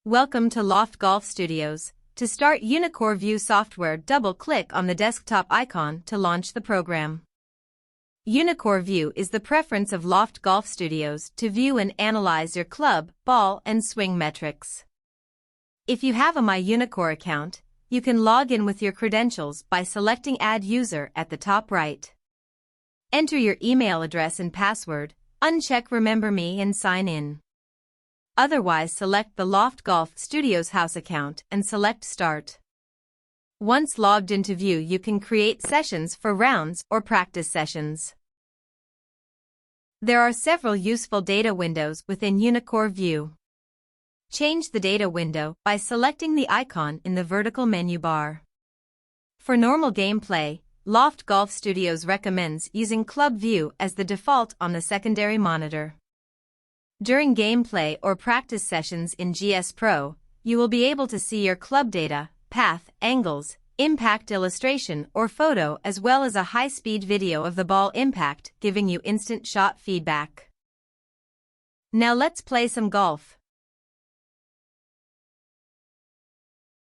Welcome to Loft Golf Studios. To start Uneekor View software, double-click on the desktop icon to launch the program. Uneekor View is the preference of Loft Golf Studios to view and analyze your club, ball, and swing metrics. If you have a My Uneekor account, you can log in with your credentials by selecting Add User at the top right. Enter your email address and password, uncheck Remember Me and sign in. Otherwise, select the Loft Golf Studios house account and select Start. Once logged into View, you can create sessions for rounds or practice sessions. There are several useful data windows within Uneekor View. Change the data window by selecting the icon in the vertical menu bar. For normal gameplay, Loft Golf Studios recommends using Club View as the default on the secondary monitor. During gameplay or practice sessions in GSPro, you will be able to see your club data, path, angles, impact illustration or photo, as well as a high-speed video of the ball impact, giving you instant shot feedback. Now let's play some golf.